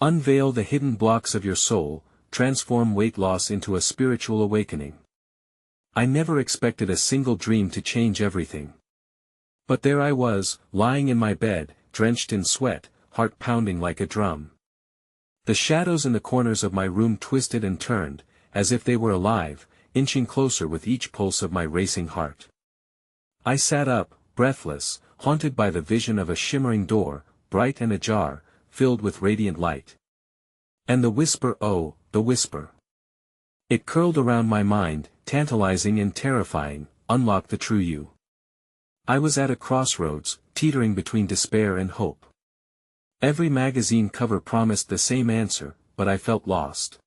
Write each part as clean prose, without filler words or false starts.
Unveil the hidden blocks of your soul, transform weight loss into a spiritual awakening. I never expected a single dream to change everything. But there I was, lying in my bed, drenched in sweat, heart pounding like a drum. The shadows in the corners of my room twisted and turned, as if they were alive, inching closer with each pulse of my racing heart. I sat up, breathless, haunted by the vision of a shimmering door, bright and ajar, filled with radiant light. And the whisper, oh, the whisper. It curled around my mind, tantalizing and terrifying, unlock the true you. I was at a crossroads, teetering between despair and hope. Every magazine cover promised the same answer, but I felt lost.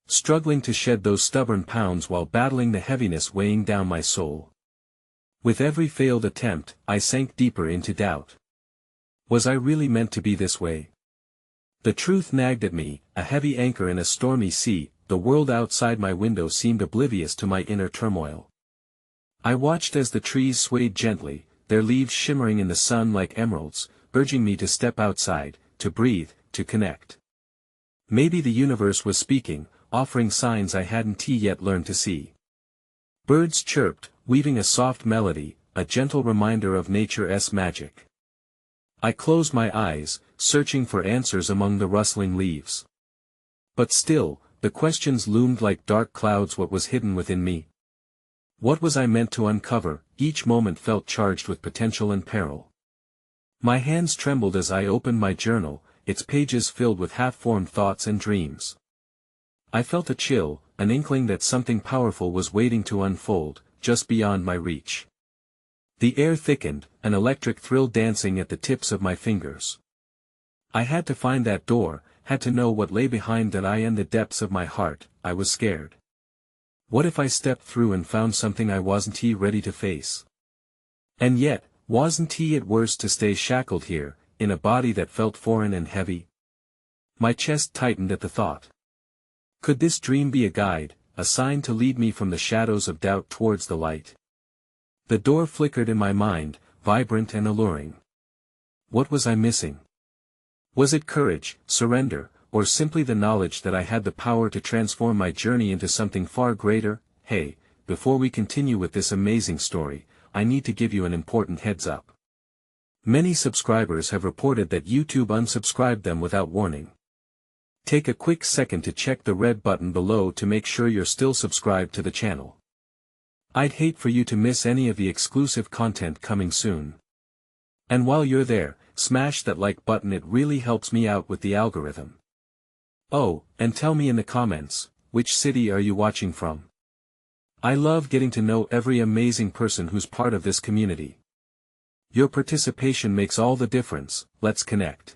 Struggling to shed those stubborn pounds while battling the heaviness weighing down my soul. With every failed attempt, I sank deeper into doubt. Was I really meant to be this way? The truth nagged at me, a heavy anchor in a stormy sea. The world outside my window seemed oblivious to my inner turmoil. I watched as the trees swayed gently, their leaves shimmering in the sun like emeralds, urging me to step outside, to breathe, to connect. Maybe the universe was speaking, offering signs I hadn't yet learned to see. Birds chirped, weaving a soft melody, a gentle reminder of nature's magic. I closed my eyes, searching for answers among the rustling leaves. But still, the questions loomed like dark clouds. What was hidden within me? What was I meant to uncover? Each moment felt charged with potential and peril. My hands trembled as I opened my journal, its pages filled with half-formed thoughts and dreams. I felt a chill, an inkling that something powerful was waiting to unfold, just beyond my reach. The air thickened, an electric thrill dancing at the tips of my fingers. I had to find that door, had to know what lay behind that eye and the depths of my heart. I was scared. What if I stepped through and found something I wasn't ready to face? And yet, wasn't it worse to stay shackled here, in a body that felt foreign and heavy? My chest tightened at the thought. Could this dream be a guide, a sign to lead me from the shadows of doubt towards the light? The door flickered in my mind, vibrant and alluring. What was I missing? Was it courage, surrender, or simply the knowledge that I had the power to transform my journey into something far greater? Hey, before we continue with this amazing story, I need to give you an important heads up. Many subscribers have reported that YouTube unsubscribed them without warning. Take a quick second to check the red button below to make sure you're still subscribed to the channel. I'd hate for you to miss any of the exclusive content coming soon. And while you're there, smash that like button, it really helps me out with the algorithm. Oh, and tell me in the comments, which city are you watching from? I love getting to know every amazing person who's part of this community. Your participation makes all the difference. Let's connect.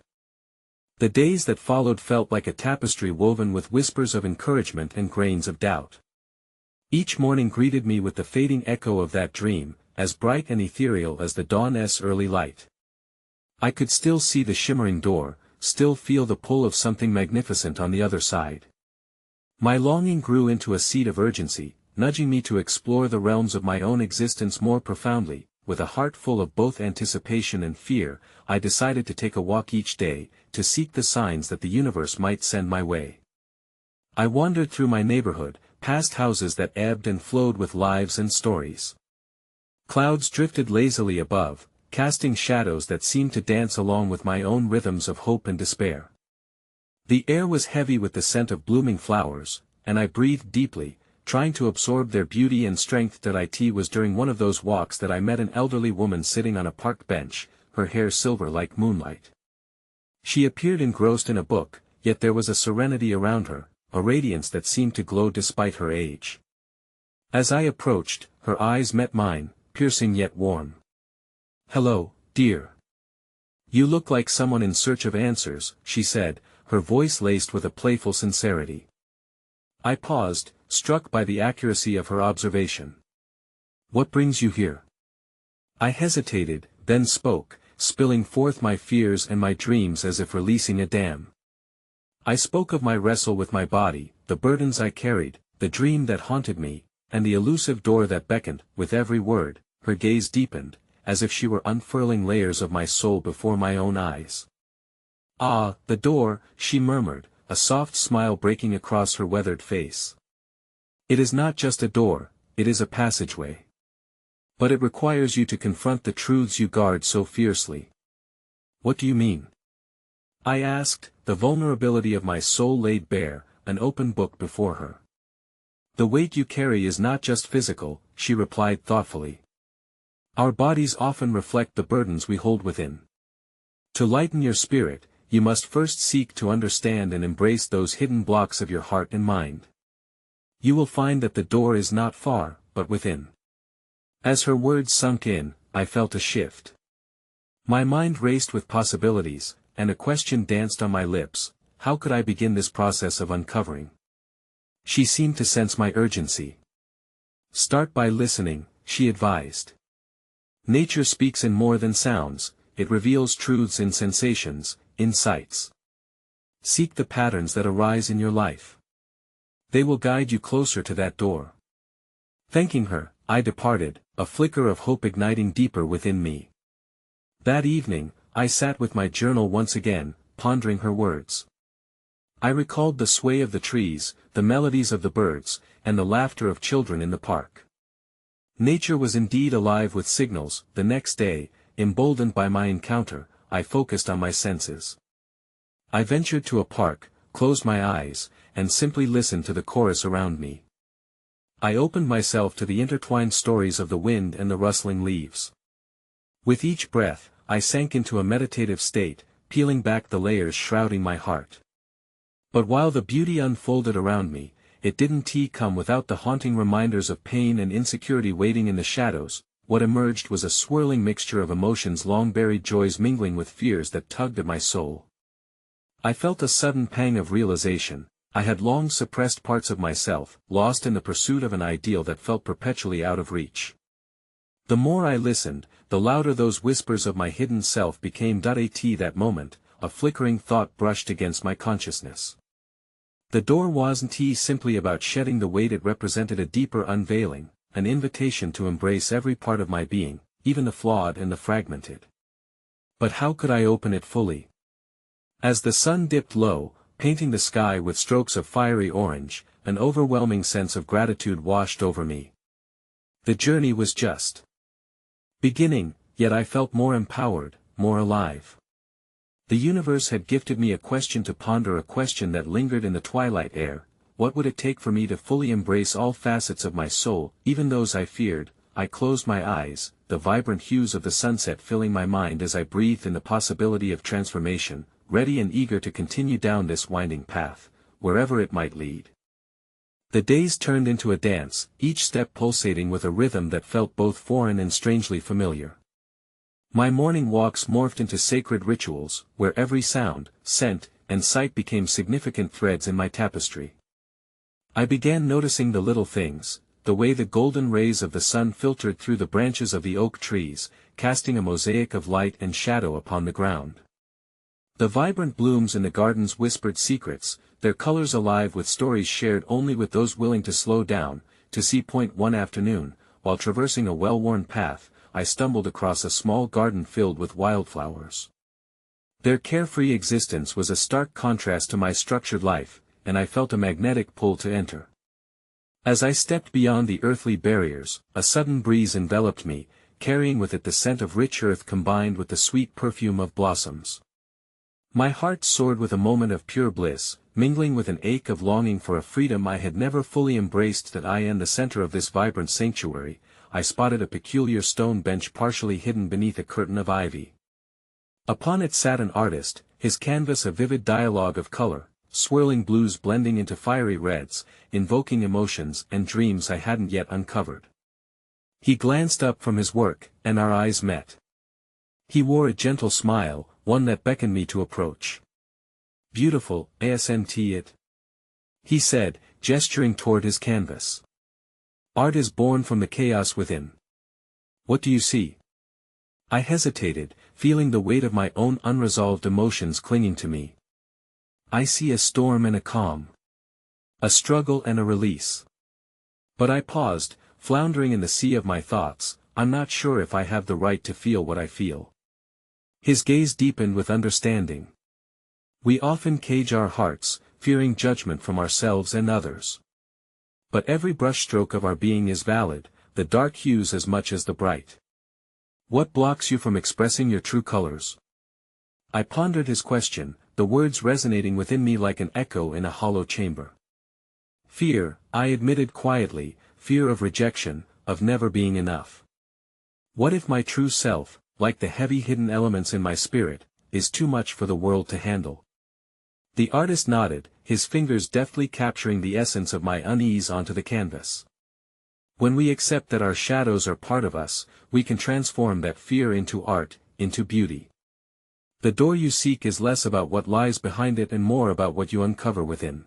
The days that followed felt like a tapestry woven with whispers of encouragement and grains of doubt. Each morning greeted me with the fading echo of that dream, as bright and ethereal as the dawn's early light. I could still see the shimmering door, still feel the pull of something magnificent on the other side. My longing grew into a seed of urgency, nudging me to explore the realms of my own existence more profoundly. With a heart full of both anticipation and fear, I decided to take a walk each day, to seek the signs that the universe might send my way. I wandered through my neighborhood, past houses that ebbed and flowed with lives and stories. Clouds drifted lazily above, casting shadows that seemed to dance along with my own rhythms of hope and despair. The air was heavy with the scent of blooming flowers, and I breathed deeply, trying to absorb their beauty and strength. It was during one of those walks that I met an elderly woman sitting on a park bench, her hair silver like moonlight. She appeared engrossed in a book, yet there was a serenity around her, a radiance that seemed to glow despite her age. As I approached, her eyes met mine, piercing yet warm. "Hello, dear. You look like someone in search of answers," she said, her voice laced with a playful sincerity. I paused, struck by the accuracy of her observation. "What brings you here?" I hesitated, then spoke, spilling forth my fears and my dreams as if releasing a dam. I spoke of my wrestle with my body, the burdens I carried, the dream that haunted me, and the elusive door that beckoned. With every word, her gaze deepened, as if she were unfurling layers of my soul before my own eyes. Ah, the door, she murmured, a soft smile breaking across her weathered face. It is not just a door, it is a passageway. But it requires you to confront the truths you guard so fiercely. What do you mean? I asked, the vulnerability of my soul laid bare, an open book before her. The weight you carry is not just physical, she replied thoughtfully. Our bodies often reflect the burdens we hold within. To lighten your spirit, you must first seek to understand and embrace those hidden blocks of your heart and mind. You will find that the door is not far, but within. As her words sunk in, I felt a shift. My mind raced with possibilities, and a question danced on my lips: how could I begin this process of uncovering? She seemed to sense my urgency. Start by listening, she advised. Nature speaks in more than sounds, it reveals truths in sensations, in sights. Seek the patterns that arise in your life. They will guide you closer to that door. Thanking her, I departed, a flicker of hope igniting deeper within me. That evening, I sat with my journal once again, pondering her words. I recalled the sway of the trees, the melodies of the birds, and the laughter of children in the park. Nature was indeed alive with signals. The next day, emboldened by my encounter, I focused on my senses. I ventured to a park, closed my eyes, and simply listened to the chorus around me. I opened myself to the intertwined stories of the wind and the rustling leaves. With each breath, I sank into a meditative state, peeling back the layers shrouding my heart. But while the beauty unfolded around me, it didn't come without the haunting reminders of pain and insecurity waiting in the shadows. What emerged was a swirling mixture of emotions, long-buried joys mingling with fears that tugged at my soul. I felt a sudden pang of realization. I had long suppressed parts of myself, lost in the pursuit of an ideal that felt perpetually out of reach. The more I listened, the louder those whispers of my hidden self became. At that moment, a flickering thought brushed against my consciousness. The door wasn't simply about shedding the weight, it represented a deeper unveiling, an invitation to embrace every part of my being, even the flawed and the fragmented. But how could I open it fully? As the sun dipped low, painting the sky with strokes of fiery orange, an overwhelming sense of gratitude washed over me. The journey was just beginning, yet I felt more empowered, more alive. The universe had gifted me a question to ponder, a question that lingered in the twilight air. What would it take for me to fully embrace all facets of my soul, even those I feared? I closed my eyes, the vibrant hues of the sunset filling my mind as I breathed in the possibility of transformation, ready and eager to continue down this winding path, wherever it might lead. The days turned into a dance, each step pulsating with a rhythm that felt both foreign and strangely familiar. My morning walks morphed into sacred rituals, where every sound, scent, and sight became significant threads in my tapestry. I began noticing the little things, the way the golden rays of the sun filtered through the branches of the oak trees, casting a mosaic of light and shadow upon the ground. The vibrant blooms in the gardens whispered secrets, their colors alive with stories shared only with those willing to slow down. To see point one afternoon, while traversing a well-worn path, I stumbled across a small garden filled with wildflowers. Their carefree existence was a stark contrast to my structured life, and I felt a magnetic pull to enter. As I stepped beyond the earthly barriers, a sudden breeze enveloped me, carrying with it the scent of rich earth combined with the sweet perfume of blossoms. My heart soared with a moment of pure bliss, mingling with an ache of longing for a freedom I had never fully embraced. That I in the center of this vibrant sanctuary, I spotted a peculiar stone bench partially hidden beneath a curtain of ivy. Upon it sat an artist, his canvas a vivid dialogue of color, swirling blues blending into fiery reds, invoking emotions and dreams I hadn't yet uncovered. He glanced up from his work, and our eyes met. He wore a gentle smile, one that beckoned me to approach. "Beautiful, isn't it?" he said, gesturing toward his canvas. "Art is born from the chaos within. What do you see?" I hesitated, feeling the weight of my own unresolved emotions clinging to me. "I see a storm and a calm. A struggle and a release." But I paused, floundering in the sea of my thoughts. I'm not sure if I have the right to feel what I feel. His gaze deepened with understanding. We often cage our hearts, fearing judgment from ourselves and others. But every brushstroke of our being is valid, the dark hues as much as the bright. What blocks you from expressing your true colors? I pondered his question, the words resonating within me like an echo in a hollow chamber. Fear, I admitted quietly, fear of rejection, of never being enough. What if my true self, like the heavy hidden elements in my spirit, is too much for the world to handle? The artist nodded, his fingers deftly capturing the essence of my unease onto the canvas. When we accept that our shadows are part of us, we can transform that fear into art, into beauty. The door you seek is less about what lies behind it and more about what you uncover within.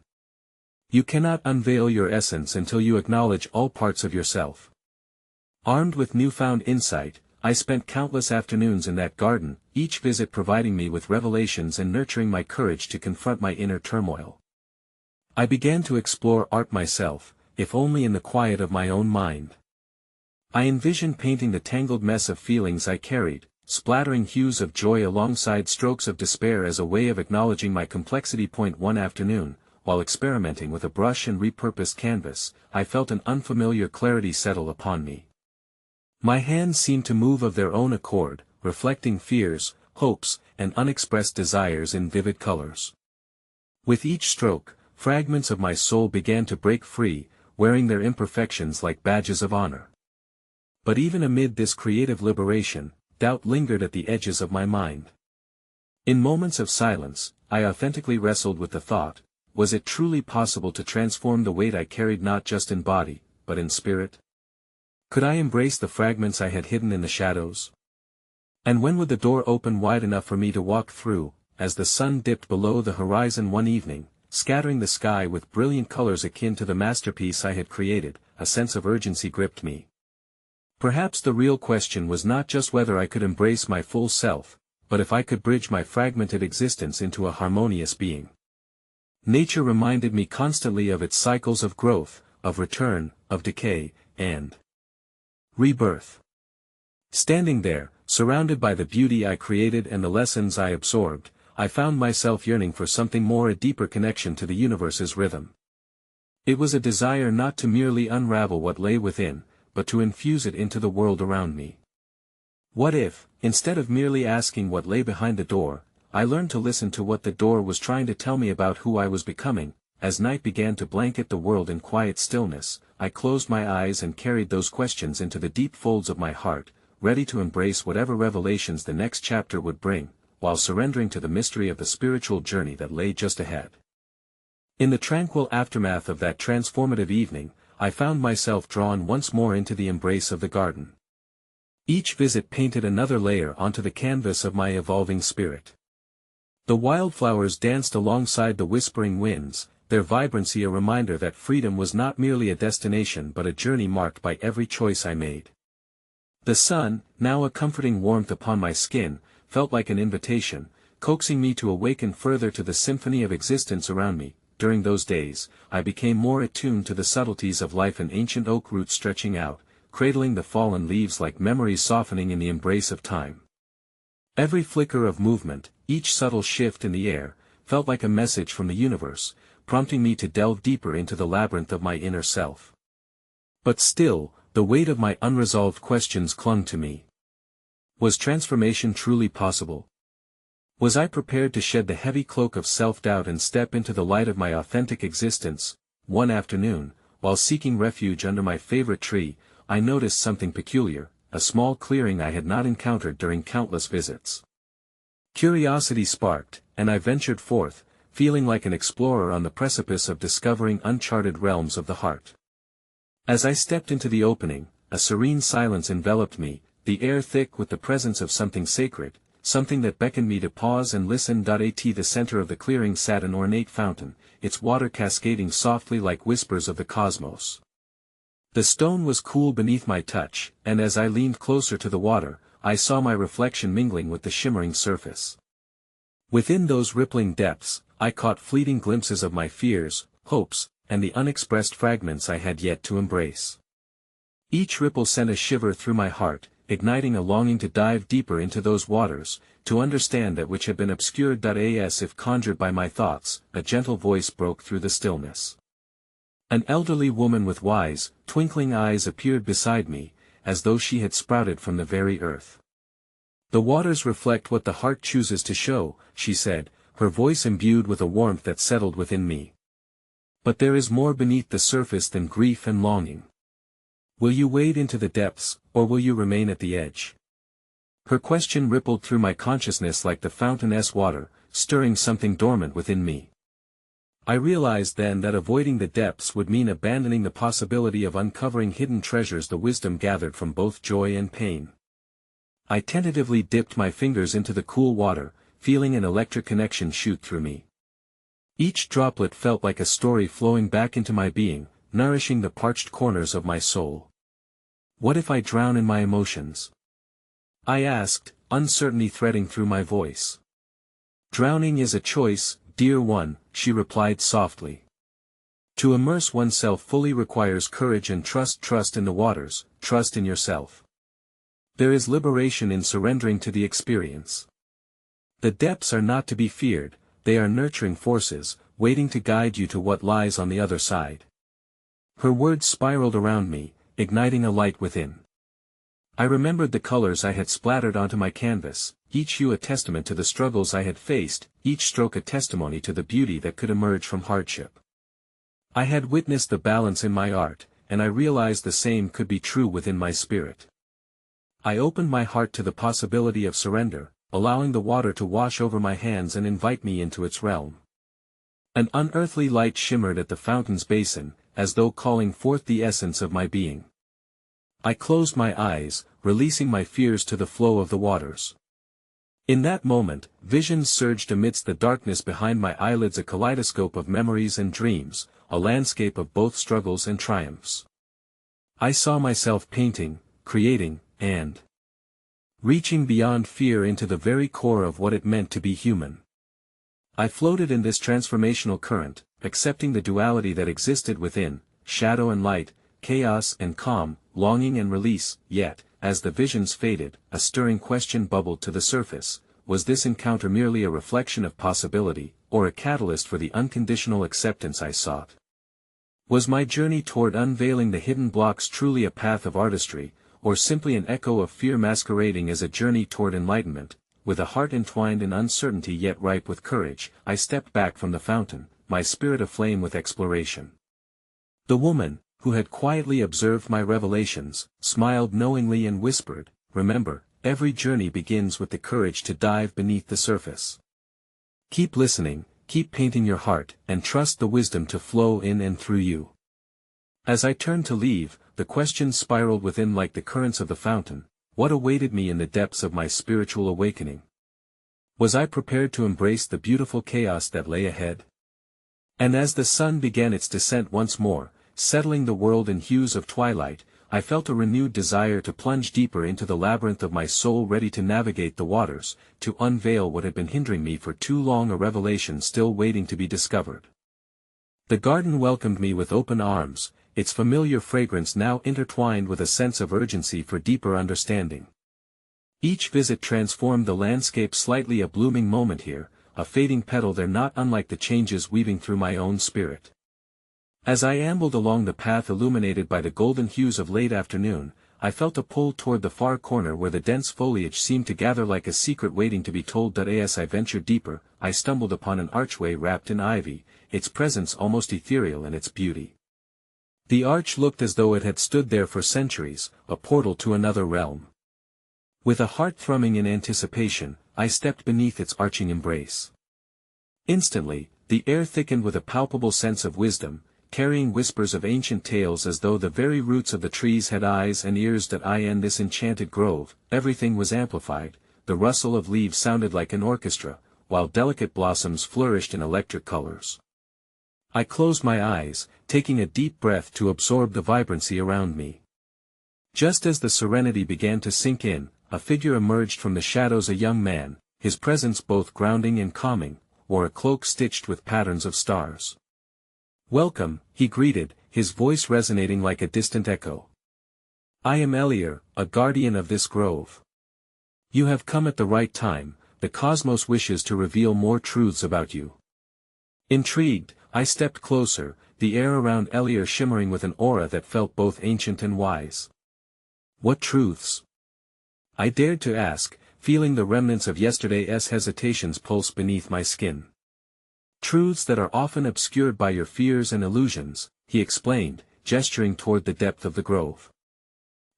You cannot unveil your essence until you acknowledge all parts of yourself. Armed with newfound insight, I spent countless afternoons in that garden, each visit providing me with revelations and nurturing my courage to confront my inner turmoil. I began to explore art myself, if only in the quiet of my own mind. I envisioned painting the tangled mess of feelings I carried, splattering hues of joy alongside strokes of despair as a way of acknowledging my complexity. One afternoon, while experimenting with a brush and repurposed canvas, I felt an unfamiliar clarity settle upon me. My hands seemed to move of their own accord, reflecting fears, hopes, and unexpressed desires in vivid colors. With each stroke, fragments of my soul began to break free, wearing their imperfections like badges of honor. But even amid this creative liberation, doubt lingered at the edges of my mind. In moments of silence, I authentically wrestled with the thought, was it truly possible to transform the weight I carried not just in body, but in spirit? Could I embrace the fragments I had hidden in the shadows? And when would the door open wide enough for me to walk through, as the sun dipped below the horizon one evening, scattering the sky with brilliant colors akin to the masterpiece I had created? A sense of urgency gripped me. Perhaps the real question was not just whether I could embrace my full self, but if I could bridge my fragmented existence into a harmonious being. Nature reminded me constantly of its cycles of growth, of return, of decay, and rebirth. Standing there, surrounded by the beauty I created and the lessons I absorbed, I found myself yearning for something more, a deeper connection to the universe's rhythm. It was a desire not to merely unravel what lay within, but to infuse it into the world around me. What if, instead of merely asking what lay behind the door, I learned to listen to what the door was trying to tell me about who I was becoming? As night began to blanket the world in quiet stillness, I closed my eyes and carried those questions into the deep folds of my heart, ready to embrace whatever revelations the next chapter would bring, while surrendering to the mystery of the spiritual journey that lay just ahead. In the tranquil aftermath of that transformative evening, I found myself drawn once more into the embrace of the garden. Each visit painted another layer onto the canvas of my evolving spirit. The wildflowers danced alongside the whispering winds, their vibrancy a reminder that freedom was not merely a destination but a journey marked by every choice I made. The sun, now a comforting warmth upon my skin, felt like an invitation, coaxing me to awaken further to the symphony of existence around me. During those days, I became more attuned to the subtleties of life, an ancient oak root stretching out, cradling the fallen leaves like memories softening in the embrace of time. Every flicker of movement, each subtle shift in the air, felt like a message from the universe, prompting me to delve deeper into the labyrinth of my inner self. But still, the weight of my unresolved questions clung to me. Was transformation truly possible? Was I prepared to shed the heavy cloak of self-doubt and step into the light of my authentic existence? One afternoon, while seeking refuge under my favorite tree, I noticed something peculiar, a small clearing I had not encountered during countless visits. Curiosity sparked, and I ventured forth, feeling like an explorer on the precipice of discovering uncharted realms of the heart. As I stepped into the opening, a serene silence enveloped me, the air thick with the presence of something sacred, something that beckoned me to pause and listen. At the center of the clearing sat an ornate fountain, its water cascading softly like whispers of the cosmos. The stone was cool beneath my touch, and as I leaned closer to the water, I saw my reflection mingling with the shimmering surface. Within those rippling depths, I caught fleeting glimpses of my fears, hopes, and the unexpressed fragments I had yet to embrace. Each ripple sent a shiver through my heart, igniting a longing to dive deeper into those waters, to understand that which had been obscured. As if conjured by my thoughts, a gentle voice broke through the stillness. An elderly woman with wise, twinkling eyes appeared beside me, as though she had sprouted from the very earth. "The waters reflect what the heart chooses to show," she said, her voice imbued with a warmth that settled within me. "But there is more beneath the surface than grief and longing. Will you wade into the depths, or will you remain at the edge?" Her question rippled through my consciousness like the fountain's water, stirring something dormant within me. I realized then that avoiding the depths would mean abandoning the possibility of uncovering hidden treasures, the wisdom gathered from both joy and pain. I tentatively dipped my fingers into the cool water, feeling an electric connection shoot through me. Each droplet felt like a story flowing back into my being, nourishing the parched corners of my soul. "What if I drown in my emotions?" I asked, uncertainty threading through my voice. "Drowning is a choice, dear one," she replied softly. "To immerse oneself fully requires courage and trust in the waters, trust in yourself. There is liberation in surrendering to the experience. The depths are not to be feared, they are nurturing forces, waiting to guide you to what lies on the other side." Her words spiraled around me, igniting a light within. I remembered the colors I had splattered onto my canvas, each hue a testament to the struggles I had faced, each stroke a testimony to the beauty that could emerge from hardship. I had witnessed the balance in my art, and I realized the same could be true within my spirit. I opened my heart to the possibility of surrender, allowing the water to wash over my hands and invite me into its realm. An unearthly light shimmered at the fountain's basin, as though calling forth the essence of my being. I closed my eyes, releasing my fears to the flow of the waters. In that moment, visions surged amidst the darkness behind my eyelids, a kaleidoscope of memories and dreams, a landscape of both struggles and triumphs. I saw myself painting, creating, and reaching beyond fear into the very core of what it meant to be human. I floated in this transformational current, accepting the duality that existed within, shadow and light, chaos and calm, longing and release. Yet, as the visions faded, a stirring question bubbled to the surface: was this encounter merely a reflection of possibility, or a catalyst for the unconditional acceptance I sought? Was my journey toward unveiling the hidden blocks truly a path of artistry, or simply an echo of fear masquerading as a journey toward enlightenment? With a heart entwined in uncertainty yet ripe with courage, I stepped back from the fountain, my spirit aflame with exploration. The woman, who had quietly observed my revelations, smiled knowingly and whispered, "Remember, every journey begins with the courage to dive beneath the surface. Keep listening, keep painting your heart, and trust the wisdom to flow in and through you." As I turned to leave, the questions spiraled within like the currents of the fountain: what awaited me in the depths of my spiritual awakening? Was I prepared to embrace the beautiful chaos that lay ahead? And as the sun began its descent once more, settling the world in hues of twilight, I felt a renewed desire to plunge deeper into the labyrinth of my soul, ready to navigate the waters, to unveil what had been hindering me for too long, a revelation still waiting to be discovered. The garden welcomed me with open arms, its familiar fragrance now intertwined with a sense of urgency for deeper understanding. Each visit transformed the landscape slightly, a blooming moment here, a fading petal there, not unlike the changes weaving through my own spirit. As I ambled along the path illuminated by the golden hues of late afternoon, I felt a pull toward the far corner where the dense foliage seemed to gather like a secret waiting to be told. As I ventured deeper, I stumbled upon an archway wrapped in ivy, its presence almost ethereal in its beauty. The arch looked as though it had stood there for centuries, a portal to another realm. With a heart thrumming in anticipation, I stepped beneath its arching embrace. Instantly, the air thickened with a palpable sense of wisdom, carrying whispers of ancient tales as though the very roots of the trees had eyes and ears. In this enchanted grove, everything was amplified, the rustle of leaves sounded like an orchestra, while delicate blossoms flourished in electric colors. I closed my eyes, taking a deep breath to absorb the vibrancy around me. Just as the serenity began to sink in, a figure emerged from the shadows, a young man, his presence both grounding and calming, wore a cloak stitched with patterns of stars. "Welcome," he greeted, his voice resonating like a distant echo. I am Elier, a guardian of this grove. You have come at the right time, the cosmos wishes to reveal more truths about you. Intrigued, I stepped closer, the air around Elier shimmering with an aura that felt both ancient and wise. What truths? I dared to ask, feeling the remnants of yesterday's hesitations pulse beneath my skin. Truths that are often obscured by your fears and illusions, he explained, gesturing toward the depth of the grove.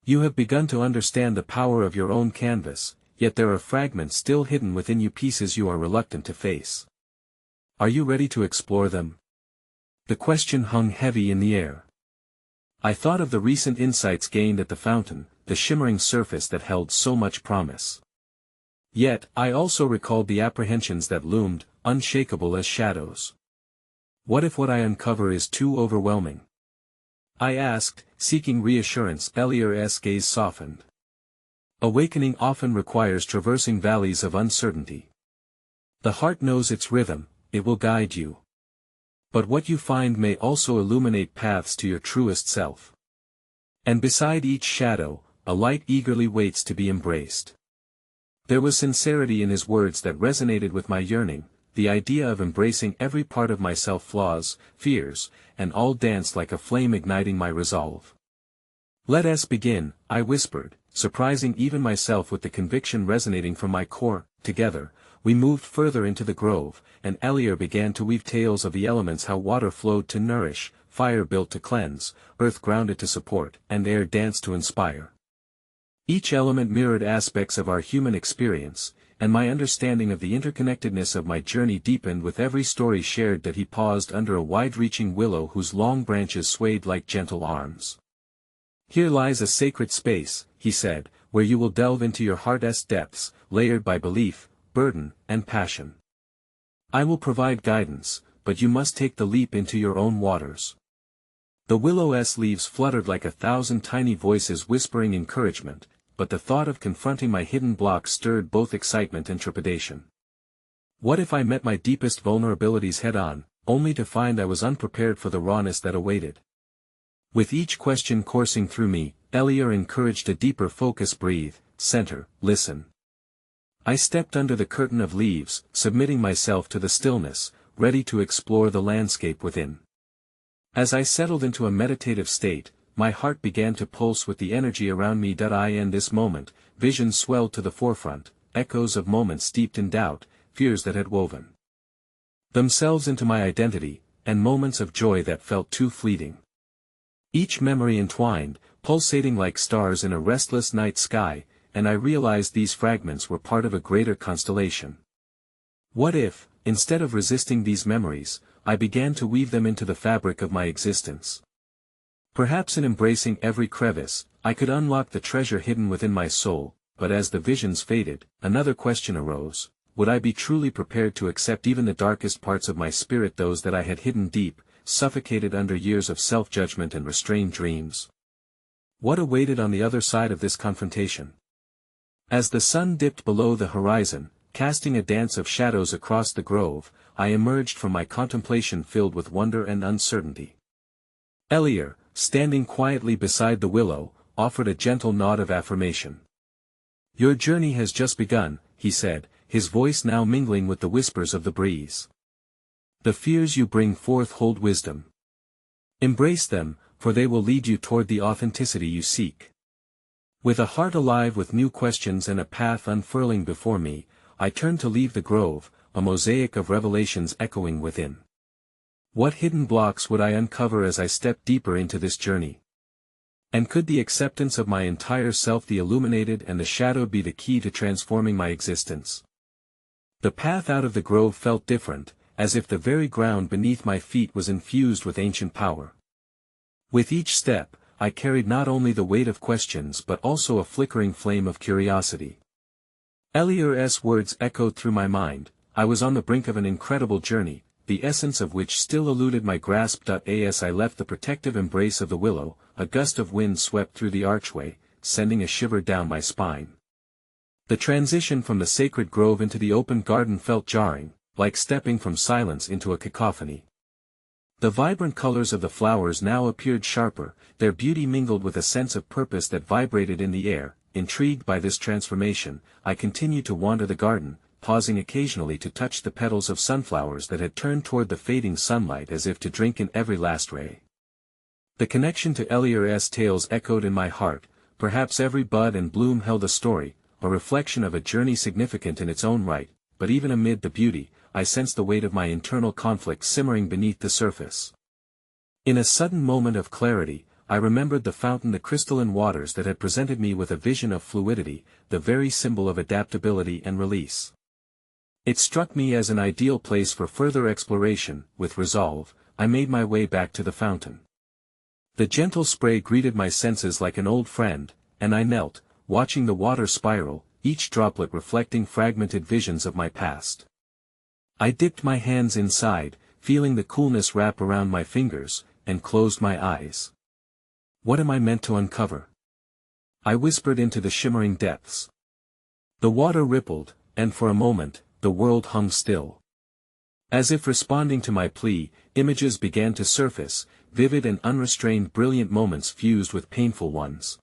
You have begun to understand the power of your own canvas, yet there are fragments still hidden within you, pieces you are reluctant to face. Are you ready to explore them? The question hung heavy in the air. I thought of the recent insights gained at the fountain, the shimmering surface that held so much promise. Yet, I also recalled the apprehensions that loomed, unshakable as shadows. What if what I uncover is too overwhelming? I asked, seeking reassurance. Elier's gaze softened. Awakening often requires traversing valleys of uncertainty. The heart knows its rhythm, it will guide you. But what you find may also illuminate paths to your truest self. And beside each shadow, a light eagerly waits to be embraced. There was sincerity in his words that resonated with my yearning, the idea of embracing every part of myself, flaws, fears, and all danced like a flame igniting my resolve. Let us begin, I whispered, surprising even myself with the conviction resonating from my core. Together, we moved further into the grove, and Elier began to weave tales of the elements, how water flowed to nourish, fire built to cleanse, earth grounded to support, and air danced to inspire. Each element mirrored aspects of our human experience, and my understanding of the interconnectedness of my journey deepened with every story shared. That he paused under a wide-reaching willow whose long branches swayed like gentle arms. Here lies a sacred space, he said, where you will delve into your heart's depths, layered by belief, burden, and passion. I will provide guidance, but you must take the leap into your own waters. The willow's leaves fluttered like 1,000 tiny voices whispering encouragement, but the thought of confronting my hidden blocks stirred both excitement and trepidation. What if I met my deepest vulnerabilities head-on, only to find I was unprepared for the rawness that awaited? With each question coursing through me, Elier encouraged a deeper focus. Breathe, center, listen. I stepped under the curtain of leaves, submitting myself to the stillness, ready to explore the landscape within. As I settled into a meditative state, my heart began to pulse with the energy around me. In this moment, visions swelled to the forefront, echoes of moments steeped in doubt, fears that had woven themselves into my identity, and moments of joy that felt too fleeting. Each memory entwined, pulsating like stars in a restless night sky, and I realized these fragments were part of a greater constellation. What if, instead of resisting these memories, I began to weave them into the fabric of my existence? Perhaps in embracing every crevice, I could unlock the treasure hidden within my soul. But as the visions faded, another question arose: would I be truly prepared to accept even the darkest parts of my spirit, those that I had hidden deep, suffocated under years of self-judgment and restrained dreams? What awaited on the other side of this confrontation? As the sun dipped below the horizon, casting a dance of shadows across the grove, I emerged from my contemplation filled with wonder and uncertainty. Elier, standing quietly beside the willow, offered a gentle nod of affirmation. Your journey has just begun, he said, his voice now mingling with the whispers of the breeze. The fears you bring forth hold wisdom. Embrace them, for they will lead you toward the authenticity you seek. With a heart alive with new questions and a path unfurling before me, I turned to leave the grove, a mosaic of revelations echoing within. What hidden blocks would I uncover as I stepped deeper into this journey? And could the acceptance of my entire self, the illuminated and the shadowed, be the key to transforming my existence? The path out of the grove felt different, as if the very ground beneath my feet was infused with ancient power. With each step, I carried not only the weight of questions but also a flickering flame of curiosity. Elier's words echoed through my mind. I was on the brink of an incredible journey, the essence of which still eluded my grasp. As I left the protective embrace of the willow, a gust of wind swept through the archway, sending a shiver down my spine. The transition from the sacred grove into the open garden felt jarring, like stepping from silence into a cacophony. The vibrant colors of the flowers now appeared sharper, their beauty mingled with a sense of purpose that vibrated in the air. Intrigued by this transformation, I continued to wander the garden, pausing occasionally to touch the petals of sunflowers that had turned toward the fading sunlight as if to drink in every last ray. The connection to Elior's tales echoed in my heart, perhaps every bud and bloom held a story, a reflection of a journey significant in its own right, but even amid the beauty, I sensed the weight of my internal conflict simmering beneath the surface. In a sudden moment of clarity, I remembered the fountain, the crystalline waters that had presented me with a vision of fluidity, the very symbol of adaptability and release. It struck me as an ideal place for further exploration. With resolve, I made my way back to the fountain. The gentle spray greeted my senses like an old friend, and I knelt, watching the water spiral, each droplet reflecting fragmented visions of my past. I dipped my hands inside, feeling the coolness wrap around my fingers, and closed my eyes. What am I meant to uncover? I whispered into the shimmering depths. The water rippled, and for a moment, the world hung still. As if responding to my plea, images began to surface, vivid and unrestrained, brilliant moments fused with painful ones.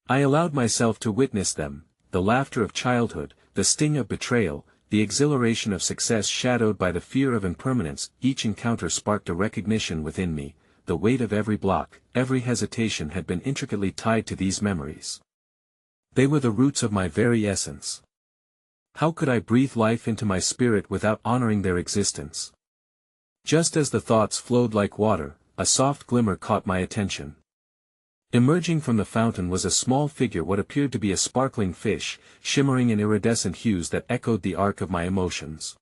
I allowed myself to witness them, the laughter of childhood, the sting of betrayal, the exhilaration of success shadowed by the fear of impermanence. Each encounter sparked a recognition within me. The weight of every block, every hesitation had been intricately tied to these memories. They were the roots of my very essence. How could I breathe life into my spirit without honoring their existence? Just as the thoughts flowed like water, a soft glimmer caught my attention. Emerging from the fountain was a small figure, what appeared to be a sparkling fish, shimmering in iridescent hues that echoed the arc of my emotions.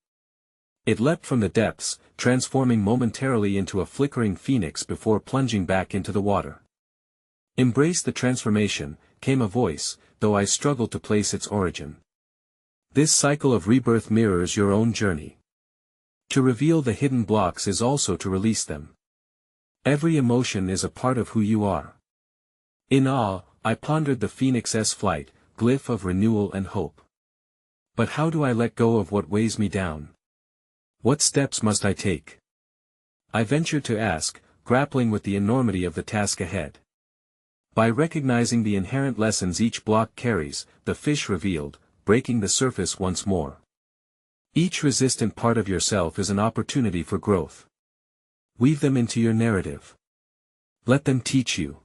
It leapt from the depths, transforming momentarily into a flickering phoenix before plunging back into the water. "Embrace the transformation," came a voice, though I struggled to place its origin. "This cycle of rebirth mirrors your own journey. To reveal the hidden blocks is also to release them. Every emotion is a part of who you are." In awe, I pondered the phoenix's flight, glyph of renewal and hope. But how do I let go of what weighs me down? What steps must I take? I ventured to ask, grappling with the enormity of the task ahead. By recognizing the inherent lessons each block carries, the fish revealed, breaking the surface once more. Each resistant part of yourself is an opportunity for growth. Weave them into your narrative. Let them teach you.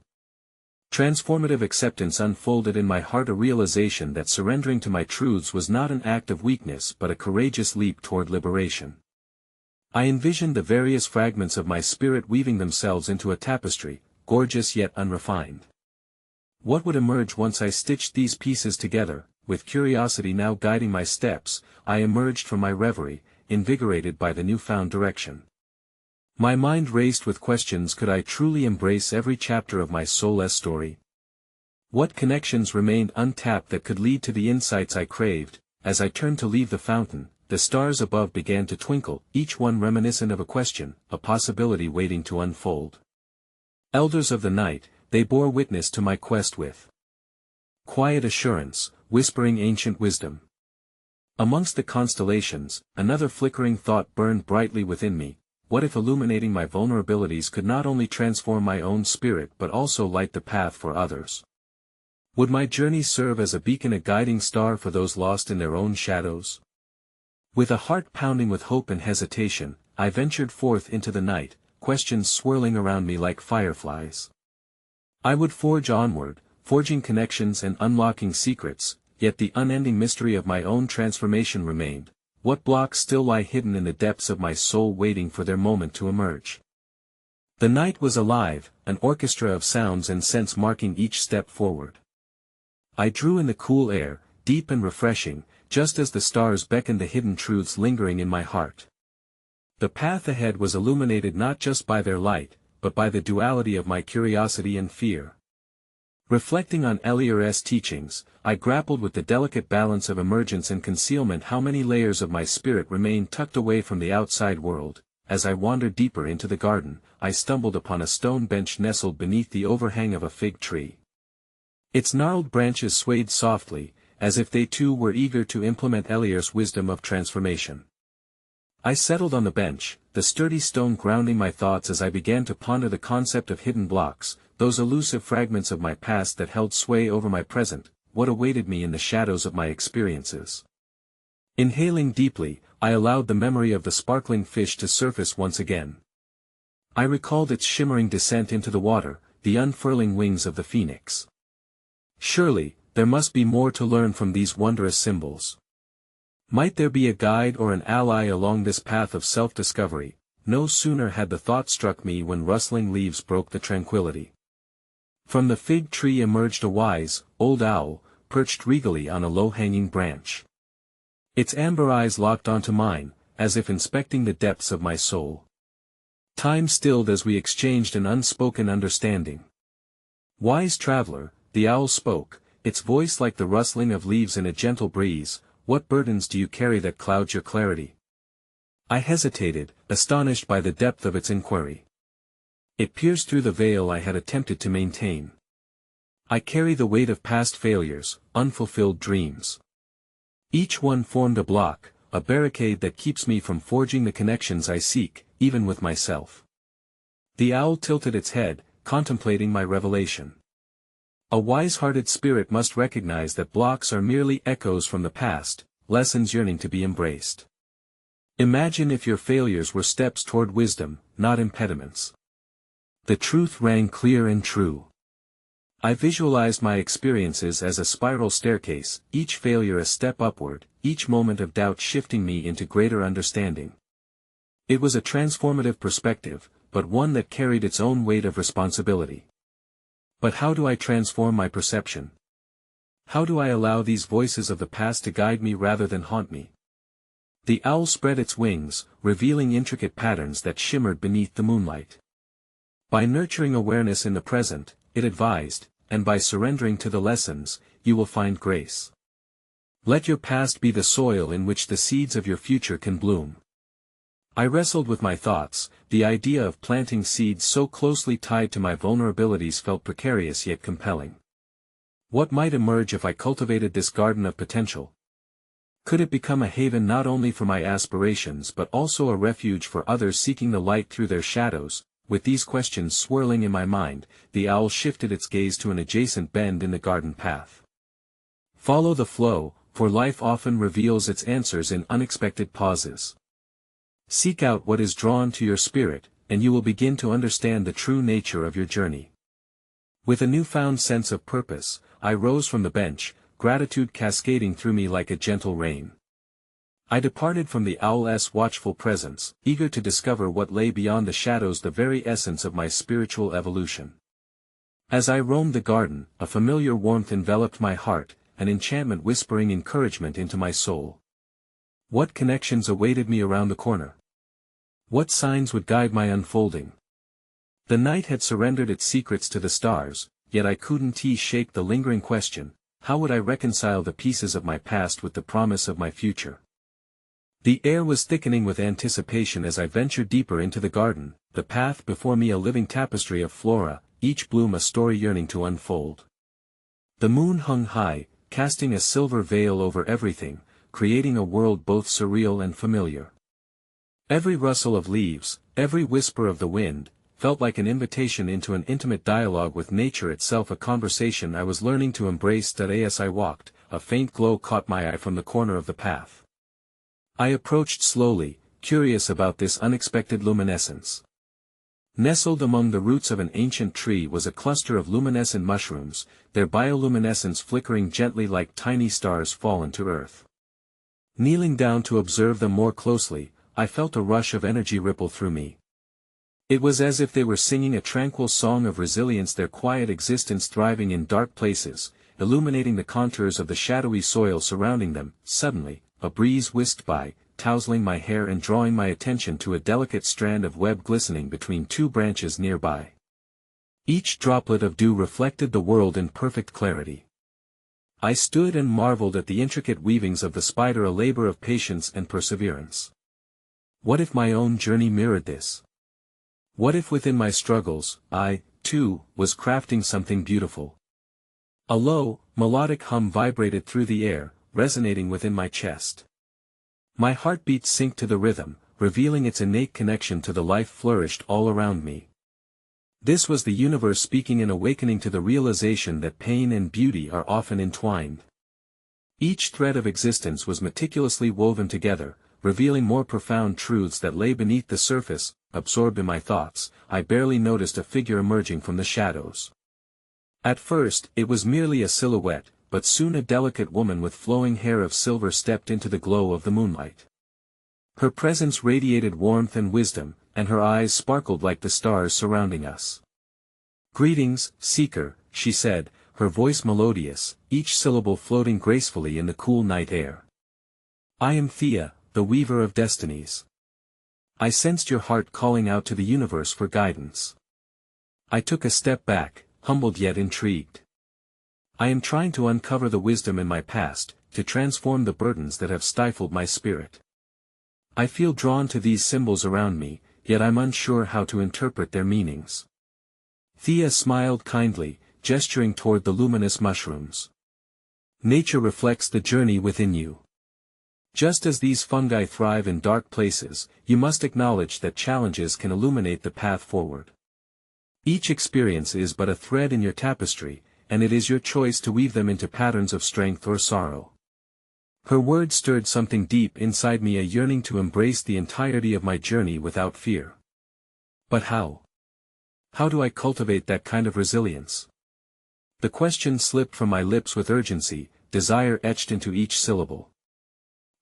Transformative acceptance unfolded in my heart, a realization that surrendering to my truths was not an act of weakness but a courageous leap toward liberation. I envisioned the various fragments of my spirit weaving themselves into a tapestry, gorgeous yet unrefined. What would emerge once I stitched these pieces together? With curiosity now guiding my steps, I emerged from my reverie, invigorated by the newfound direction. My mind raced with questions. Could I truly embrace every chapter of my soul's story? What connections remained untapped that could lead to the insights I craved? As I turned to leave the fountain, the stars above began to twinkle, each one reminiscent of a question, a possibility waiting to unfold. Elders of the night, they bore witness to my quest with quiet assurance, whispering ancient wisdom. Amongst the constellations, another flickering thought burned brightly within me. What if illuminating my vulnerabilities could not only transform my own spirit but also light the path for others? Would my journey serve as a beacon, a guiding star for those lost in their own shadows? With a heart pounding with hope and hesitation, I ventured forth into the night, questions swirling around me like fireflies. I would forge onward, forging connections and unlocking secrets, yet the unending mystery of my own transformation remained. What blocks still lie hidden in the depths of my soul, waiting for their moment to emerge? The night was alive, an orchestra of sounds and scents marking each step forward. I drew in the cool air, deep and refreshing, just as the stars beckoned, the hidden truths lingering in my heart. The path ahead was illuminated not just by their light, but by the duality of my curiosity and fear. Reflecting on Elior's teachings, I grappled with the delicate balance of emergence and concealment. How many layers of my spirit remained tucked away from the outside world? As I wandered deeper into the garden, I stumbled upon a stone bench nestled beneath the overhang of a fig tree. Its gnarled branches swayed softly, as if they too were eager to implement Elior's wisdom of transformation. I settled on the bench, the sturdy stone grounding my thoughts as I began to ponder the concept of hidden blocks, those elusive fragments of my past that held sway over my present, what awaited me in the shadows of my experiences. Inhaling deeply, I allowed the memory of the sparkling fish to surface once again. I recalled its shimmering descent into the water, the unfurling wings of the phoenix. Surely, there must be more to learn from these wondrous symbols. Might there be a guide or an ally along this path of self-discovery? No sooner had the thought struck me when rustling leaves broke the tranquility. From the fig tree emerged a wise, old owl, perched regally on a low-hanging branch. Its amber eyes locked onto mine, as if inspecting the depths of my soul. Time stilled as we exchanged an unspoken understanding. Wise traveler, the owl spoke, its voice like the rustling of leaves in a gentle breeze, what burdens do you carry that clouds your clarity? I hesitated, astonished by the depth of its inquiry. It pierced through the veil I had attempted to maintain. I carry the weight of past failures, unfulfilled dreams. Each one formed a block, a barricade that keeps me from forging the connections I seek, even with myself. The owl tilted its head, contemplating my revelation. A wise-hearted spirit must recognize that blocks are merely echoes from the past, lessons yearning to be embraced. Imagine if your failures were steps toward wisdom, not impediments. The truth rang clear and true. I visualized my experiences as a spiral staircase, each failure a step upward, each moment of doubt shifting me into greater understanding. It was a transformative perspective, but one that carried its own weight of responsibility. But how do I transform my perception? How do I allow these voices of the past to guide me rather than haunt me? The owl spread its wings, revealing intricate patterns that shimmered beneath the moonlight. By nurturing awareness in the present, it advised, and by surrendering to the lessons, you will find grace. Let your past be the soil in which the seeds of your future can bloom. I wrestled with my thoughts. The idea of planting seeds so closely tied to my vulnerabilities felt precarious yet compelling. What might emerge if I cultivated this garden of potential? Could it become a haven not only for my aspirations but also a refuge for others seeking the light through their shadows? With these questions swirling in my mind, the owl shifted its gaze to an adjacent bend in the garden path. Follow the flow, for life often reveals its answers in unexpected pauses. Seek out what is drawn to your spirit, and you will begin to understand the true nature of your journey. With a newfound sense of purpose, I rose from the bench, gratitude cascading through me like a gentle rain. I departed from the owl's watchful presence, eager to discover what lay beyond the shadows, the very essence of my spiritual evolution. As I roamed the garden, a familiar warmth enveloped my heart, an enchantment whispering encouragement into my soul. What connections awaited me around the corner? What signs would guide my unfolding? The night had surrendered its secrets to the stars, yet I couldn't shake the lingering question, how would I reconcile the pieces of my past with the promise of my future? The air was thickening with anticipation as I ventured deeper into the garden, the path before me a living tapestry of flora, each bloom a story yearning to unfold. The moon hung high, casting a silver veil over everything, creating a world both surreal and familiar. Every rustle of leaves, every whisper of the wind, felt like an invitation into an intimate dialogue with nature itself, a conversation I was learning to embrace. As I walked, a faint glow caught my eye from the corner of the path. I approached slowly, curious about this unexpected luminescence. Nestled among the roots of an ancient tree was a cluster of luminescent mushrooms, their bioluminescence flickering gently like tiny stars fallen to earth. Kneeling down to observe them more closely, I felt a rush of energy ripple through me. It was as if they were singing a tranquil song of resilience, their quiet existence thriving in dark places, illuminating the contours of the shadowy soil surrounding them. Suddenly, a breeze whisked by, tousling my hair and drawing my attention to a delicate strand of web glistening between two branches nearby. Each droplet of dew reflected the world in perfect clarity. I stood and marveled at the intricate weavings of the spider, a labor of patience and perseverance. What if my own journey mirrored this? What if within my struggles, I, too, was crafting something beautiful? A low, melodic hum vibrated through the air, resonating within my chest. My heartbeat synced to the rhythm, revealing its innate connection to the life flourished all around me. This was the universe speaking in awakening to the realization that pain and beauty are often entwined. Each thread of existence was meticulously woven together, revealing more profound truths that lay beneath the surface. Absorbed in my thoughts, I barely noticed a figure emerging from the shadows. At first, it was merely a silhouette, but soon a delicate woman with flowing hair of silver stepped into the glow of the moonlight. Her presence radiated warmth and wisdom, and her eyes sparkled like the stars surrounding us. "Greetings, Seeker," she said, her voice melodious, each syllable floating gracefully in the cool night air. "I am Thea, the Weaver of Destinies. I sensed your heart calling out to the universe for guidance." I took a step back, humbled yet intrigued. "I am trying to uncover the wisdom in my past, to transform the burdens that have stifled my spirit. I feel drawn to these symbols around me, yet I'm unsure how to interpret their meanings." Thea smiled kindly, gesturing toward the luminous mushrooms. "Nature reflects the journey within you. Just as these fungi thrive in dark places, you must acknowledge that challenges can illuminate the path forward. Each experience is but a thread in your tapestry, and it is your choice to weave them into patterns of strength or sorrow." Her words stirred something deep inside me, a yearning to embrace the entirety of my journey without fear. But how? How do I cultivate that kind of resilience? The question slipped from my lips with urgency, desire etched into each syllable.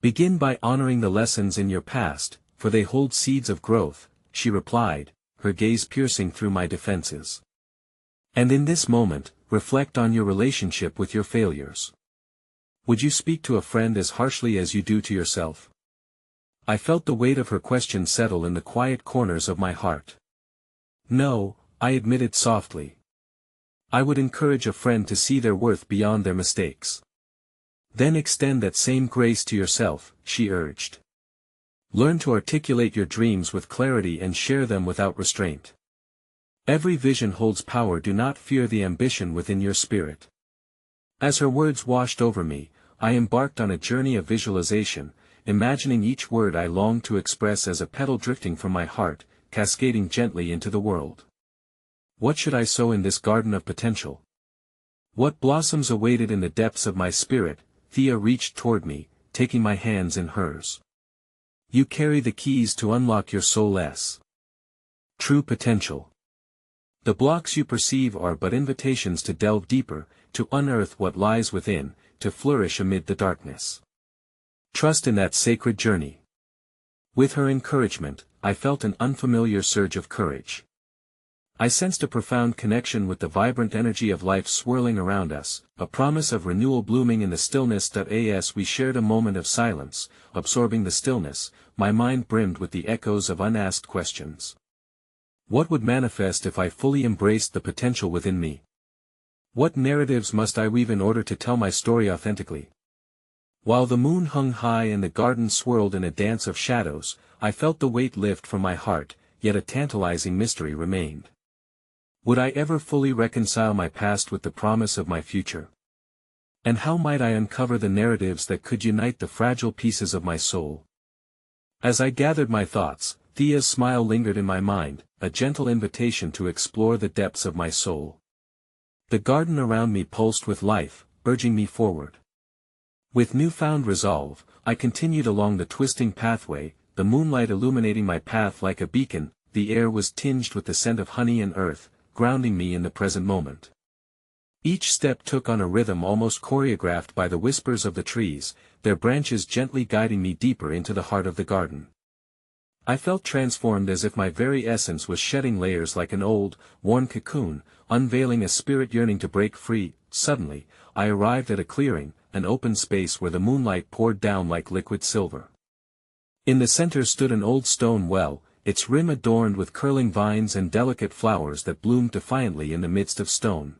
"Begin by honoring the lessons in your past, for they hold seeds of growth," she replied, her gaze piercing through my defenses. "And in this moment, reflect on your relationship with your failures. Would you speak to a friend as harshly as you do to yourself?" I felt the weight of her question settle in the quiet corners of my heart. "No," I admitted softly. "I would encourage a friend to see their worth beyond their mistakes." "Then extend that same grace to yourself," she urged. "Learn to articulate your dreams with clarity and share them without restraint. Every vision holds power. Do not fear the ambition within your spirit." As her words washed over me, I embarked on a journey of visualization, imagining each word I longed to express as a petal drifting from my heart, cascading gently into the world. What should I sow in this garden of potential? What blossoms awaited in the depths of my spirit? Thea reached toward me, taking my hands in hers. "You carry the keys to unlock your soul's true potential. The blocks you perceive are but invitations to delve deeper, to unearth what lies within, to flourish amid the darkness. Trust in that sacred journey." With her encouragement, I felt an unfamiliar surge of courage. I sensed a profound connection with the vibrant energy of life swirling around us, a promise of renewal blooming in the stillness. As we shared a moment of silence, absorbing the stillness, my mind brimmed with the echoes of unasked questions. What would manifest if I fully embraced the potential within me? What narratives must I weave in order to tell my story authentically? While the moon hung high and the garden swirled in a dance of shadows, I felt the weight lift from my heart, yet a tantalizing mystery remained. Would I ever fully reconcile my past with the promise of my future? And how might I uncover the narratives that could unite the fragile pieces of my soul? As I gathered my thoughts, Thea's smile lingered in my mind, a gentle invitation to explore the depths of my soul. The garden around me pulsed with life, urging me forward. With newfound resolve, I continued along the twisting pathway, the moonlight illuminating my path like a beacon. The air was tinged with the scent of honey and earth, grounding me in the present moment. Each step took on a rhythm almost choreographed by the whispers of the trees, their branches gently guiding me deeper into the heart of the garden. I felt transformed, as if my very essence was shedding layers like an old, worn cocoon, unveiling a spirit yearning to break free. Suddenly, I arrived at a clearing, an open space where the moonlight poured down like liquid silver. In the center stood an old stone well, its rim adorned with curling vines and delicate flowers that bloomed defiantly in the midst of stone.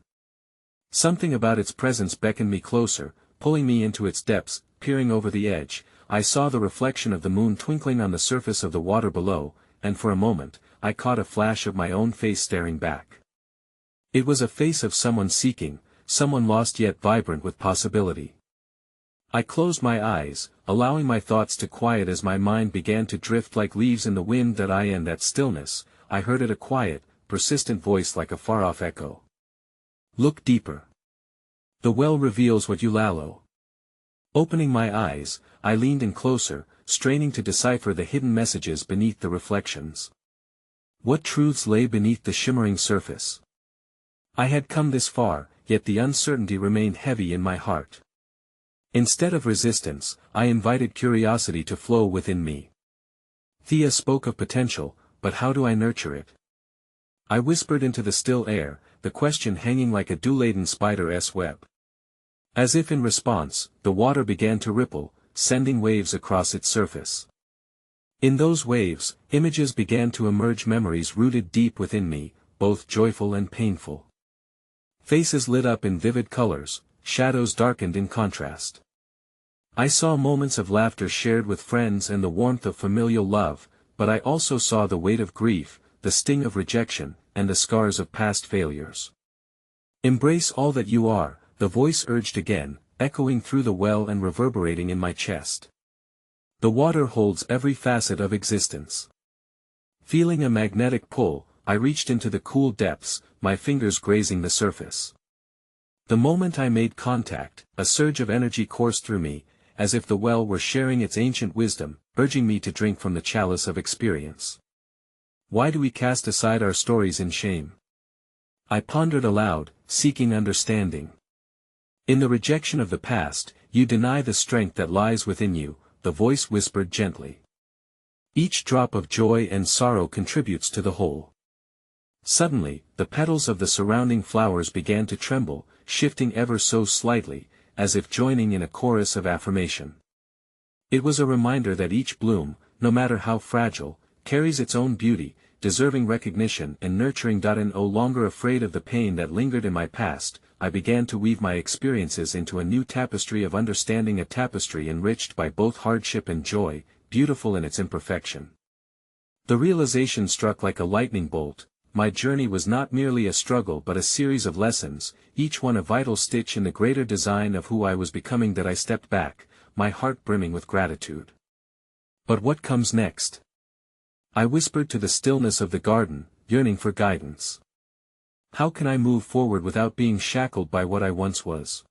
Something about its presence beckoned me closer, pulling me into its depths. Peering over the edge, I saw the reflection of the moon twinkling on the surface of the water below, and for a moment, I caught a flash of my own face staring back. It was a face of someone seeking, someone lost yet vibrant with possibility. I closed my eyes, allowing my thoughts to quiet as my mind began to drift like leaves in the wind. In that stillness, I heard it, a quiet, persistent voice like a far-off echo. Look deeper. The well reveals what you lallow. Opening my eyes, I leaned in closer, straining to decipher the hidden messages beneath the reflections. What truths lay beneath the shimmering surface? I had come this far, yet the uncertainty remained heavy in my heart. Instead of resistance, I invited curiosity to flow within me. Thea spoke of potential, but how do I nurture it? I whispered into the still air, the question hanging like a dew-laden spider's web. As if in response, the water began to ripple, sending waves across its surface. In those waves, images began to emerge, memories rooted deep within me, both joyful and painful. Faces lit up in vivid colors, shadows darkened in contrast. I saw moments of laughter shared with friends and the warmth of familial love, but I also saw the weight of grief, the sting of rejection, and the scars of past failures. Embrace all that you are, the voice urged again, echoing through the well and reverberating in my chest. The water holds every facet of existence. Feeling a magnetic pull, I reached into the cool depths, my fingers grazing the surface. The moment I made contact, a surge of energy coursed through me, as if the well were sharing its ancient wisdom, urging me to drink from the chalice of experience. Why do we cast aside our stories in shame? I pondered aloud, seeking understanding. In the rejection of the past, you deny the strength that lies within you, the voice whispered gently. Each drop of joy and sorrow contributes to the whole. Suddenly, the petals of the surrounding flowers began to tremble, shifting ever so slightly, as if joining in a chorus of affirmation. It was a reminder that each bloom, no matter how fragile, carries its own beauty, deserving recognition and nurturing. No longer afraid of the pain that lingered in my past, I began to weave my experiences into a new tapestry of understanding, a tapestry enriched by both hardship and joy, beautiful in its imperfection. The realization struck like a lightning bolt. My journey was not merely a struggle but a series of lessons, each one a vital stitch in the greater design of who I was becoming. I stepped back, my heart brimming with gratitude. But what comes next? I whispered to the stillness of the garden, yearning for guidance. How can I move forward without being shackled by what I once was?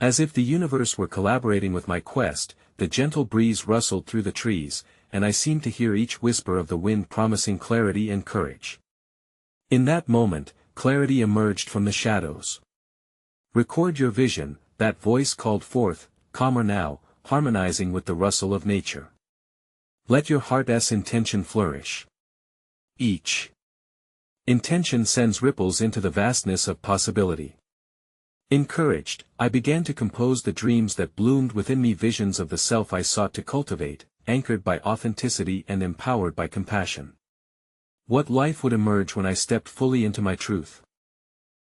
As if the universe were collaborating with my quest, the gentle breeze rustled through the trees, and I seemed to hear each whisper of the wind promising clarity and courage. In that moment, clarity emerged from the shadows. Record your vision, that voice called forth, calmer now, harmonizing with the rustle of nature. Let your heart's intention flourish. Each intention sends ripples into the vastness of possibility. Encouraged, I began to compose the dreams that bloomed within me, visions of the self I sought to cultivate, anchored by authenticity and empowered by compassion. What life would emerge when I stepped fully into my truth?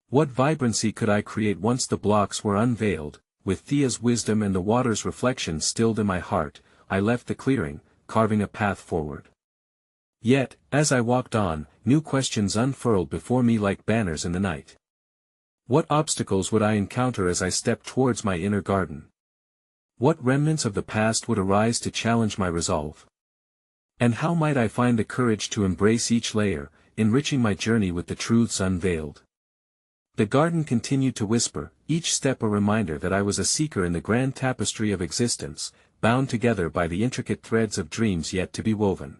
What vibrancy could I create once the blocks were unveiled? With Thea's wisdom and the water's reflection stilled in my heart, I left the clearing, carving a path forward. Yet, as I walked on, new questions unfurled before me like banners in the night. What obstacles would I encounter as I stepped towards my inner garden? What remnants of the past would arise to challenge my resolve? And how might I find the courage to embrace each layer, enriching my journey with the truths unveiled? The garden continued to whisper, each step a reminder that I was a seeker in the grand tapestry of existence, bound together by the intricate threads of dreams yet to be woven.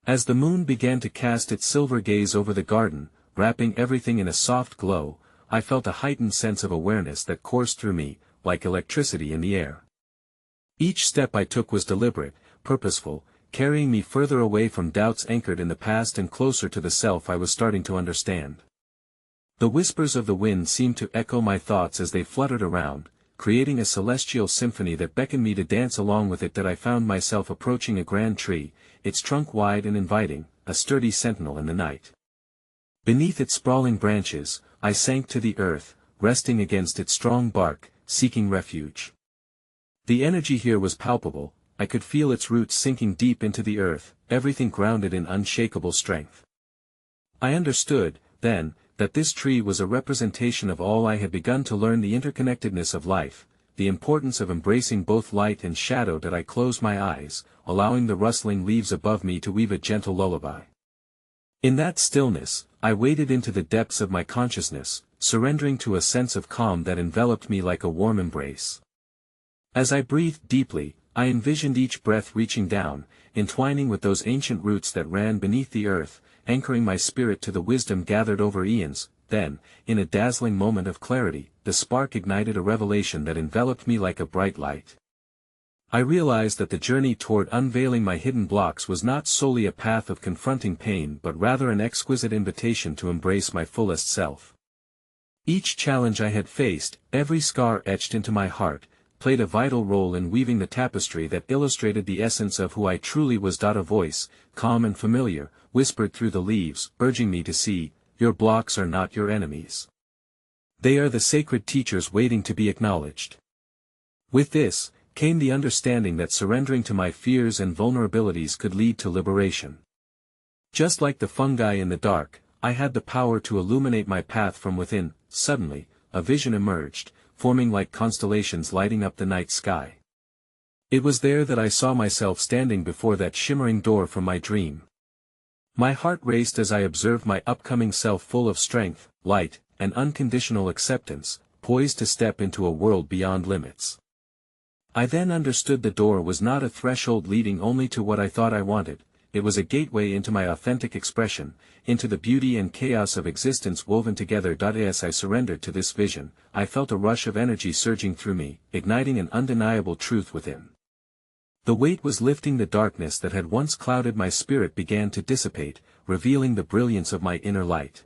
As the moon began to cast its silver gaze over the garden, wrapping everything in a soft glow, I felt a heightened sense of awareness that coursed through me, like electricity in the air. Each step I took was deliberate, purposeful, carrying me further away from doubts anchored in the past and closer to the self I was starting to understand. The whispers of the wind seemed to echo my thoughts as they fluttered around, creating a celestial symphony that beckoned me to dance along with it. I found myself approaching a grand tree, its trunk wide and inviting, a sturdy sentinel in the night. Beneath its sprawling branches, I sank to the earth, resting against its strong bark, seeking refuge. The energy here was palpable. I could feel its roots sinking deep into the earth, everything grounded in unshakable strength. I understood, then, that this tree was a representation of all I had begun to learn, the interconnectedness of life, the importance of embracing both light and shadow that I closed my eyes, allowing the rustling leaves above me to weave a gentle lullaby. In that stillness, I waded into the depths of my consciousness, surrendering to a sense of calm that enveloped me like a warm embrace. As I breathed deeply, I envisioned each breath reaching down, entwining with those ancient roots that ran beneath the earth, anchoring my spirit to the wisdom gathered over eons. Then, in a dazzling moment of clarity, the spark ignited a revelation that enveloped me like a bright light. I realized that the journey toward unveiling my hidden blocks was not solely a path of confronting pain but rather an exquisite invitation to embrace my fullest self. Each challenge I had faced, every scar etched into my heart, played a vital role in weaving the tapestry that illustrated the essence of who I truly was. A voice, calm and familiar, whispered through the leaves, urging me to see, your blocks are not your enemies. They are the sacred teachers waiting to be acknowledged. With this, came the understanding that surrendering to my fears and vulnerabilities could lead to liberation. Just like the fungi in the dark, I had the power to illuminate my path from within. Suddenly, a vision emerged, forming like constellations lighting up the night sky. It was there that I saw myself standing before that shimmering door from my dream. My heart raced as I observed my upcoming self full of strength, light, and unconditional acceptance, poised to step into a world beyond limits. I then understood the door was not a threshold leading only to what I thought I wanted, it was a gateway into my authentic expression, into the beauty and chaos of existence woven together. As I surrendered to this vision, I felt a rush of energy surging through me, igniting an undeniable truth within. The weight was lifting. The darkness that had once clouded my spirit began to dissipate, revealing the brilliance of my inner light.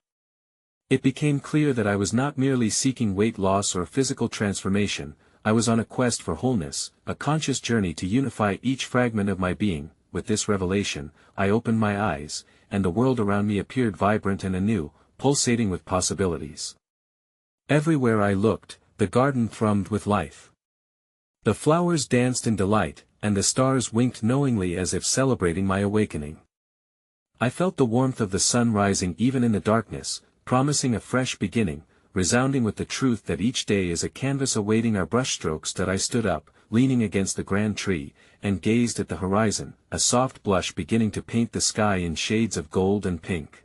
It became clear that I was not merely seeking weight loss or physical transformation, I was on a quest for wholeness, a conscious journey to unify each fragment of my being. With this revelation, I opened my eyes, and the world around me appeared vibrant and anew, pulsating with possibilities. Everywhere I looked, the garden thrummed with life. The flowers danced in delight, and the stars winked knowingly as if celebrating my awakening. I felt the warmth of the sun rising even in the darkness, promising a fresh beginning, resounding with the truth that each day is a canvas awaiting our brushstrokes. That I stood up, leaning against the grand tree, and gazed at the horizon, a soft blush beginning to paint the sky in shades of gold and pink.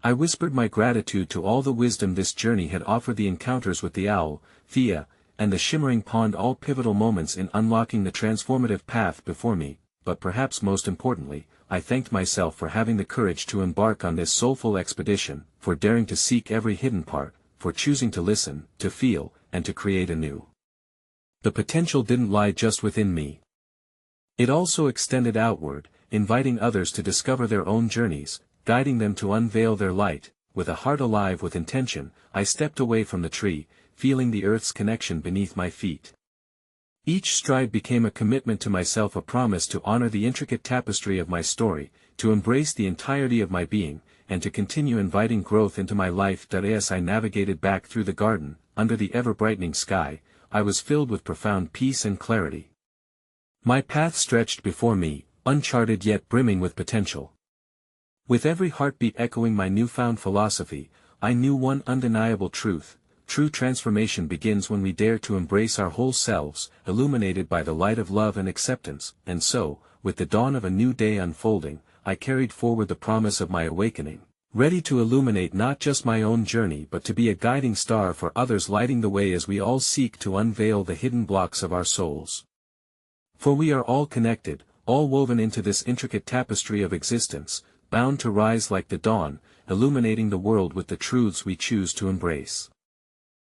I whispered my gratitude to all the wisdom this journey had offered, the encounters with the owl, Thea, and the shimmering pond, all pivotal moments in unlocking the transformative path before me, but perhaps most importantly, I thanked myself for having the courage to embark on this soulful expedition, for daring to seek every hidden part, for choosing to listen, to feel, and to create anew. The potential didn't lie just within me. It also extended outward, inviting others to discover their own journeys, guiding them to unveil their light. With a heart alive with intention, I stepped away from the tree, feeling the earth's connection beneath my feet. Each stride became a commitment to myself, a promise to honor the intricate tapestry of my story, to embrace the entirety of my being, and to continue inviting growth into my life. As I navigated back through the garden, under the ever-brightening sky, I was filled with profound peace and clarity. My path stretched before me, uncharted yet brimming with potential. With every heartbeat echoing my newfound philosophy, I knew one undeniable truth: true transformation begins when we dare to embrace our whole selves, illuminated by the light of love and acceptance. And so, with the dawn of a new day unfolding, I carried forward the promise of my awakening, ready to illuminate not just my own journey but to be a guiding star for others, lighting the way as we all seek to unveil the hidden blocks of our souls. For we are all connected, all woven into this intricate tapestry of existence, bound to rise like the dawn, illuminating the world with the truths we choose to embrace.